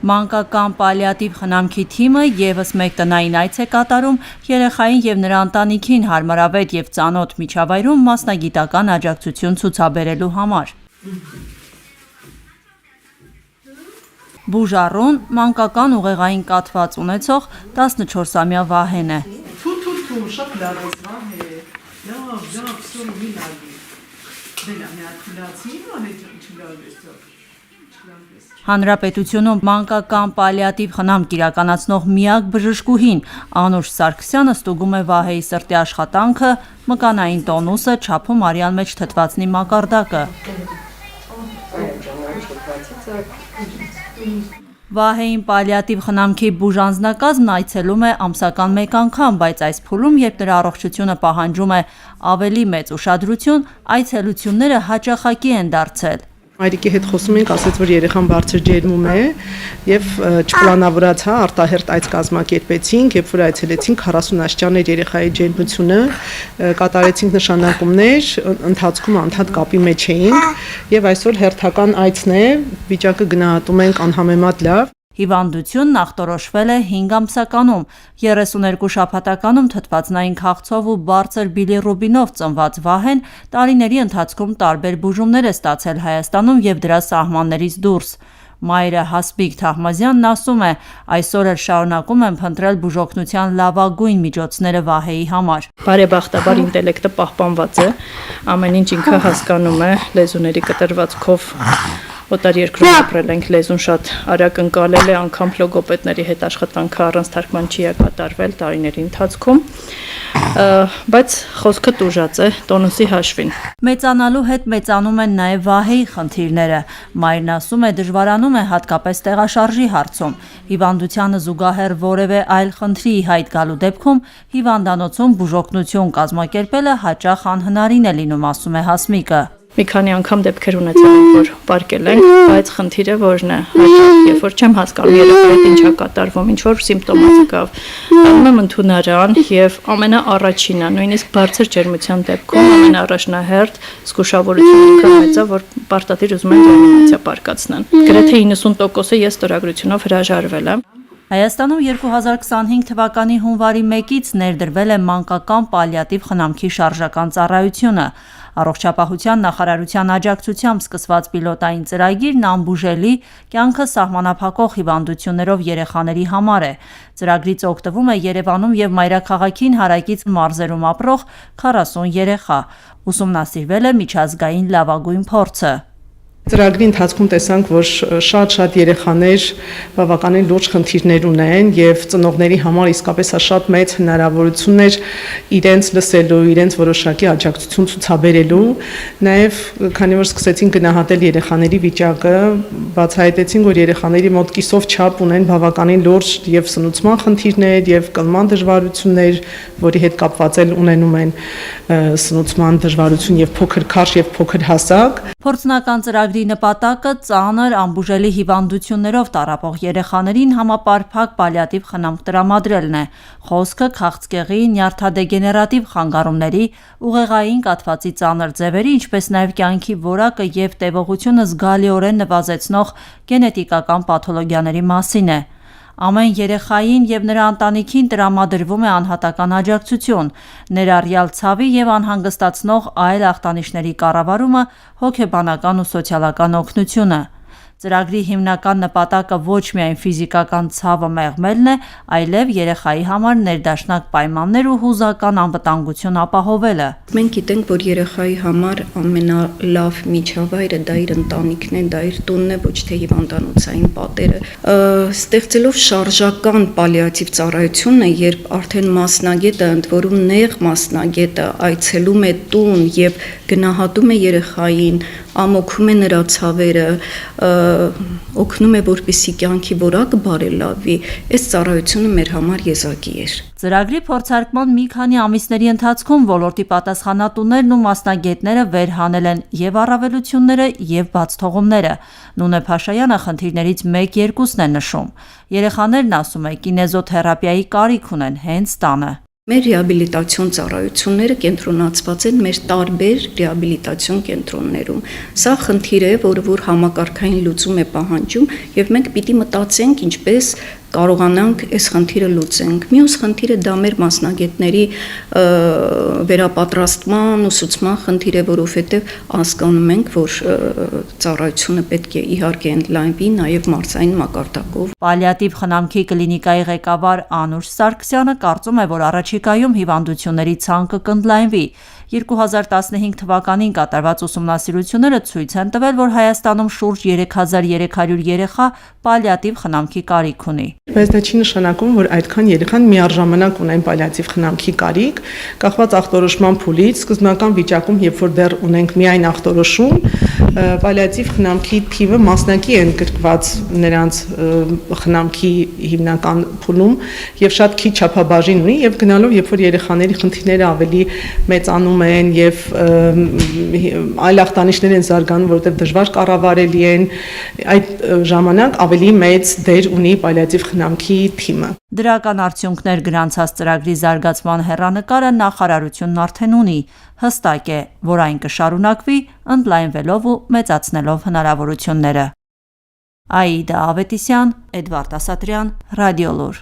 Մանկական պալիատիվ խնամքի թիմը ևս մեկ տնային այց է կատարում երեխային և նրա ընտանիքին հարմարավետ և ծանոթ միջավայրում մասնագիտական աջակցություն ցուցաբերելու համար։ Բուժառուն մանկական ուղեղային կաթված ունեցող 14-ամյա Վահեն է։ Հանրապետությունում մանկական պալիատիվ խնամք իրականացնող միակ բժշկուհին Անուշ Սարգսյանը ստուգում է Վահեի սրտի աշխատանքը, մկանային տոնուսը, չափում արյան մեջ թթվածնի մակարդակը։ Վահեին պալիատիվ խնամքի բուժանձնակազմն այցելում է ամսական մեկ անգամ, բայց այս փուլում, երբ նրա առողջությունը պահանջում է ավելի մեծ ուշադրություն, այցելությունները հաճախակի են դարձել։ Մայրիկի հետ խոսում ենք, ասաց, որ երեխան բարձր ջերմում է եւ չպլանավորած արտահերթ այց կազմակերպեցինք, երբ որ այցելեցինք 40 աստիճան էր երեխայի ջերմությունը, կատարեցինք նշանակումներ, ընթացքում անդադ կապի մեջ էինք եւ այսօր հերթական այցն է, վիճակը գնահատում ենք անհամեմատ լավ։ Հիվանդությունն ախտորոշվել է 5 ամսականում, 32 շաբաթականում թթվածնային քաղցով ու բարձր բիլիռուբինով ծնված Վահեն տարիների ընթացքում տարբեր բուժումներ է ստացել Հայաստանում եւ դրա սահմաններից դուրս։ Մայրը Հասմիկ Թահմազյանն ասում է, այսօր էլ շարունակում են փնտրել բուժօգնության լավագույն միջոցները Վահեի համար։ Բարեբախտաբար ինտելեկտը պահպանված է, ամեն ինչ ինքը հասկանում է, լեզուների կտրվածքով Օտար երկրում ապրել ենք, լեզուն շատ արագ ընկալել է, անգամ լոգոպեդների հետ աշխատանքը առանց թարգման չի կատարվել տարիների ընթացքում, բայց խոսքը տուժած է տոնուսի հաշվին։ Մեծանալու հետ մեծանում են նաև Վահեի խնդիրները։ Մայրն ասում է, դժվարանում է հատկապես տեղաշարժի հարցում։ Հիվանդությանը զուգահեռ որևէ այլ խնդրի հայտ գալու դեպքում հիվանդանոցում բուժօգնություն կազմակերպելը հաճախ անհնարին է լինում, ասում է Հասմիկը։ Մի քանի անգամ դեպքեր ունեցել ենք, որ պարկել ենք, բայց խնդիրը որն է, հաճախ երբ որ չեմ հասկանում երեխայի հետ ինչա կատարվում, ինչ որ սիմպտոմատիկ կավ, անում եմ ընդունարան եւ ամենաառաջինը, նույնիսկ բարձր ջերմության դեպքում ամենաառաջնահերթ զգուշավորությունը ինքը մեծ է, որ պարտադիր ուզում են ռեանիմացիա պարկացնեն։ Գրեթե 90%-ը ես ստորագրությունով հրաժարվել եմ։ Հայաստանում 2025 թվականի հունվարի 1-ից ներդրվել է մանկական պալիատիվ խնամքի շարժական ծառայությունը։ Առողջապահության նախարարության աջակցությամբ սկսված պիլոտային ծրագիրն անբուժելի, կյանքը սահմանափակող հիվանդություններով երեխաների համար է։ Ծրագրից օգտվում է Երևանում եւ մայրաքաղաքին հարակից մարզերում ապրող 40 երեխա։ Ուսումնասիրվել է միջազգային լավագույն փորձը։ Ծրագրի ընթացքում տեսանք, որ շատ երեխաներ բավականին լուրջ խնդիրներ ունեն եւ ծնողների համար իսկապես շատ մեծ հնարավորություն էր իրենց լսելու, իրենց որոշակի աջակցություն ցուցաբերելու, նաեւ քանի որ սկսեցին գնահատել երեխաների վիճակը, բացահայտեցին, որ երեխաների մոտ կիսով չափ ունեն բավականին լուրջ եւ սնուցման խնդիրներ եւ կլման դժվարություններ, որի հետ կապված ունենում են սնուցման դժվարություն եւ փոքր քաշ եւ փոքր հասակ։ Փորձնական ծրագրի նպատակը ծանր անբուժելի հիվանդություններով տառապող երեխաներին համապարփակ պալիատիվ խնամք տրամադրելն է։ Խոսքը քաղցկեղի, նյարդադեգեներատիվ խանգարումների, ուղեղային կաթվածի ծանր ձևերի, ինչպես նաև կյանքի որակը եւ տևողությունը զգալիորեն նվազեցնող գենետիկական պաթոլոգիաների մասին է։ Ամեն երեխային եւ նրա ընտանիքին տրամադրվում է անհատական աջակցություն, ներառյալ ցավի եւ անհանգստացնող այլ ախտանիշների կառավարումը, հոգեբանական ու սոցիալական օգնությունը։ Ծրագրի հիմնական նպատակը ոչ միայն ֆիզիկական ցավը մեղմելն է, այլև երեխայի համար ներդաշնակ պայմաններ ու հուզական անվտանգություն ապահովելը։ Մենք գիտենք, որ երեխայի համար ամենալավ միջավայրը դա իր ընտանիքն է, դա իր տունն է, ոչ թե հիվանդանոցային պատերը։ Ստեղծելով շարժական պալիատիվ ծառայությունն է, երբ արդեն մասնագետը, ընդ որում նեղ մասնագետը այցելում է տուն եւ գնահատում է երեխային, ամոքում է նրա ցավերը, օգնում է, որպեսզի կյանքի որակը բարելավի, այս ծառայությունը մեր համար եզակի էր։ Ծրագրի փորձարկման մի քանի ամիսների ընթացքում ոլորտի պատասխանատուներն ու մասնագետները վերհանել են եւ առավելությունները եւ բացթողումները։ Նունե Փաշայանը խնդիրներից 1-2-ն է նշում։ Երեխաներն ասում է կինեզոթերապիայի կարիք ունեն հենց տանը։ Մեր ռեաբիլիտացիոն ծառայությունները կենտրոնացված են մեր տարբեր ռեաբիլիտացիոն կենտրոններում։ Սա խնդիր է, որը որ համակարգային լուծում է պահանջում, եւ մենք պիտի մտածենք ինչպես կարողանանք այս խնդիրը լուծենք։ Մյուս խնդիրը դա մեր մասնագետների վերապատրաստման, ուսուցման խնդիր է, որովհետև հասկանում ենք, որ ծառայությունը պետք է իհարկե ընդլայնվի նաև մարզային մակարդակով։ Պալիատիվ խնամքի կլինիկայի ղեկավար Անուշ Սարգսյանը կարծում է, որ առաջիկայում հիվանդությունների ցանկը կընդլայնվի։ 2015 թվականին կատարված ուսումնասիրությունները ցույց են տվել, որ Հայաստանում շուրջ 3300 երեխա պալիատիվ խնամքի կարիք ունի։ Բայց դա չի նշանակում, որ այդքան երեխան միառժամանակ ունեն պալիատիվ խնամքի կարիք, կախված ախտորոշման փուլից, սկզբնական վիճակում, երբ որ դեռ ունենք միայն ախտորոշում, պալիատիվ խնամքի թիվը մասնակի են գրկված նրանց խնամքի հիմնական փուլում եւ շատ քիչ չափաբաժին ունի եւ գնալով, երբ որ երեխաների խնդիրները ավելի մեծանում են եւ այլ ախտանիշներ են զարգանում, որովհետեւ դժվար կառավարելի են, այդ ժամանակ ավելի մեծ դեր ունի պալիատիվ խնամքի թիմը։ Դրական արդյունքներ գրանցած ծրագրի զարգացման հեռանկարը նախարարությունն արդեն ունի, հստակ է, որ այն կշարունակվի ընդլայնվելով ու մեծացնելով հնարավորությունները։ Աիդա Ավետիսյան, Էդվարդ Ասատրյան, Ռադիոլուր։